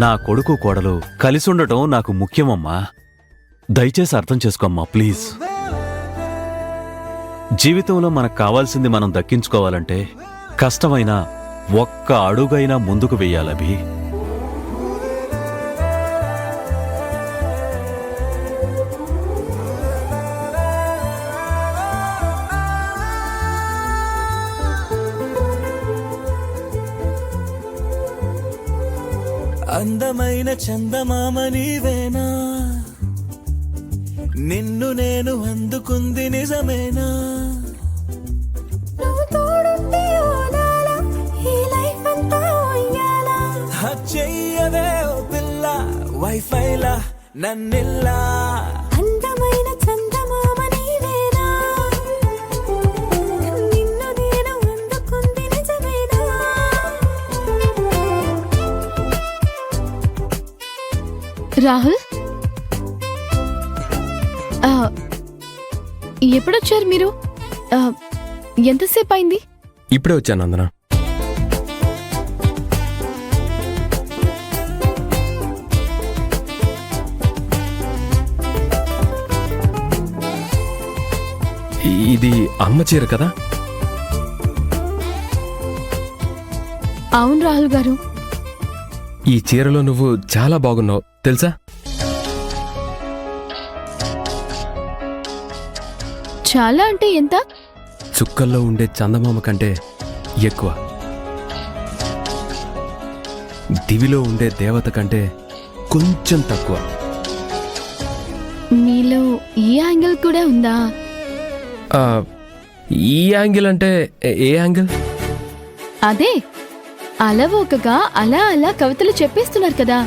నా కొడుకు కోడలు కలిసుండటం నాకు ముఖ్యమమ్మా. దయచేసి అర్థం చేసుకోమ్మా ప్లీజ్. జీవితంలో మనకు కావాల్సింది మనం దక్కించుకోవాలంటే కష్టమైనా ఒక్క అడుగైనా ముందుకు వెయ్యాలభి. అందమైన చందమామ నీవేనా, నిన్ను నేను అందుకుంది నిజమేనా? చెయ్యవే ఓ పిల్ల వైఫైలా నన్నిల్లా. అందమైన చందమామ నీవేనా, నిన్ను నేను అందుకుంది నిజమేనా? రాహుల్, ఎప్పుడొచ్చారు మీరు? ఎంతసేపు అయింది? ఇప్పుడే వచ్చాను నందన. ఇది అమ్మ చీర కదా? అవును రాహుల్ గారు. ఈ చీరలో నువ్వు చాలా బాగున్నావు తెలుసా? చాలా అంటే ఎంత? చుక్కల్లో ఉండే చందమామ కంటే ఎక్కువ, దివిలో ఉండే దేవత కంటే కొంచెం తక్కువ. మీలో ఈ యాంగిల్ కూడా ఉందా? ఈ యాంగిల్ అంటే ఏ యాంగిల్? అదే అలవోకగా అలా అలా కవితలు చెప్పేస్తున్నారు కదా.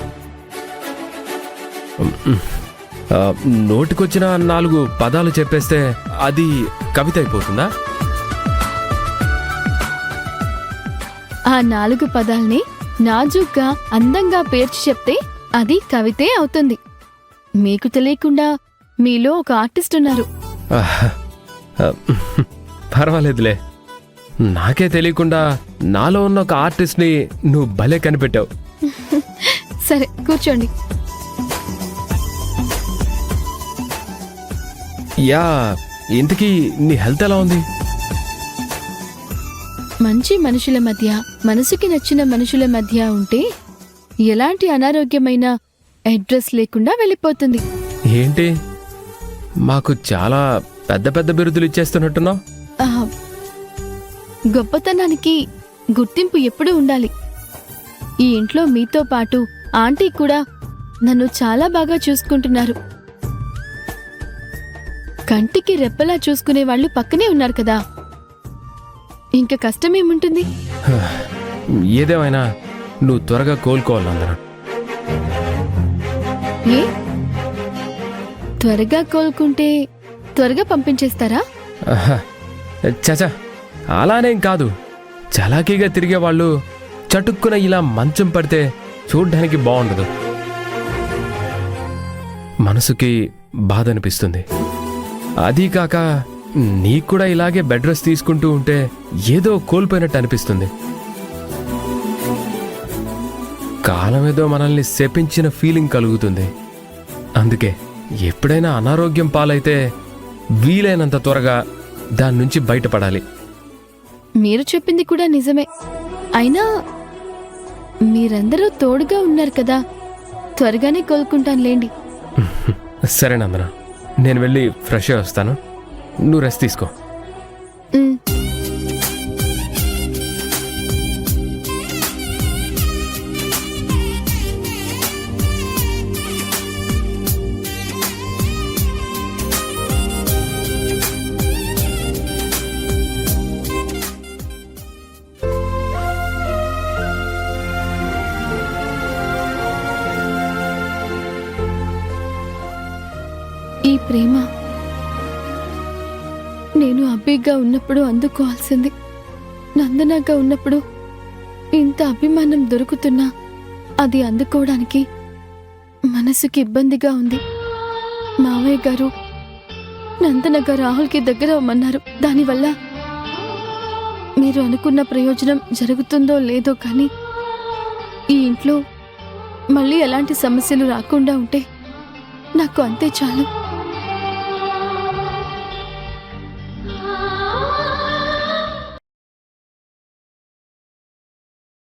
నోటికొచ్చిన 4 పదాలు చెప్పేస్తే అది కవిత అయిపోతుందా? ఆ 4 పదాల్ని నాజూగ్గా అందంగా పేర్చి చెప్తే అది కవితే అవుతుంది. మీకు తెలియకుండా మీలో ఒక ఆర్టిస్ట్ ఉన్నారు. పర్వాలేదులే, నాకే తెలియకుండా నాలో ఉన్న ఒక ఆర్టిస్ట్ని నువ్వు భలే కనిపెట్టావు. సరే కూర్చోండి. యా, ఇంతకీ నీ హెల్త్ ఎలా ఉంది? మంచి మనుషుల మధ్య, మనసుకి నచ్చిన మనుషుల మధ్య ఉంటే ఎలాంటి అనారోగ్యమైన అడ్రస్ లేకుండా వెళ్ళిపోతుంది. ఏంటి, మాకు చాలా పెద్ద పెద్ద బిరుదులు ఇచ్చేస్తున్నట్టున్నావు? గొప్పతనానికి గుర్తింపు ఎప్పుడూ ఉండాలి. ఈ ఇంట్లో మీతో పాటు ఆంటీ కూడా నన్ను చాలా బాగా చూసుకుంటున్నారు. కంటికి రెప్పలా చూసుకునే వాళ్ళు పక్కనే ఉన్నారు కదా, ఇంక కష్టమేముంటుంది? ఏదేమైనా నువ్వు త్వరగా కోలుకోవాలందరూ. ఏ, త్వరగా కోలుకుంటే త్వరగా పంపించేస్తారా? చచా, అలానేం కాదు. చలాకీగా తిరిగే వాళ్ళు చటుక్కున ఇలా మంచం పడితే చూడ్డానికి బాగుండదు, మనసుకి బాధ అనిపిస్తుంది. అదీ కాక నీకు కూడా ఇలాగే బెడ్ రెస్ట్ తీసుకుంటూ ఉంటే ఏదో కోల్పోయినట్టు అనిపిస్తుంది. కాలం ఏదో మనల్ని శపించిన ఫీలింగ్ కలుగుతుంది. అందుకే ఎప్పుడైనా అనారోగ్యం పాలైతే వీలైనంత త్వరగా దాని నుంచి బయటపడాలి. మీరు చెప్పింది కూడా నిజమే. అయినా మీరందరూ తోడుగా ఉన్నారు కదా, త్వరగానే కోలుకుంటానులేండి. సరే నందన, నేను వెళ్ళి ఫ్రెష్ అయ్యి వస్తాను, నువ్వు రెస్ట్ తీసుకో. ఈ ప్రేమ నేను అబ్బిగా ఉన్నప్పుడు అందుకోవాల్సింది. నందనగా ఉన్నప్పుడు ఇంత అభిమానం దొరుకుతున్నా అది అందుకోవడానికి మనసుకి ఇబ్బందిగా ఉంది. మావయ్య గారు నందనగా రాహుల్కి దగ్గర అవ్వమన్నారు. దానివల్ల మీరు అనుకున్న ప్రయోజనం జరుగుతుందో లేదో కానీ ఈ ఇంట్లో మళ్ళీ ఎలాంటి సమస్యలు రాకుండా ఉంటే నాకు అంతే చాలు.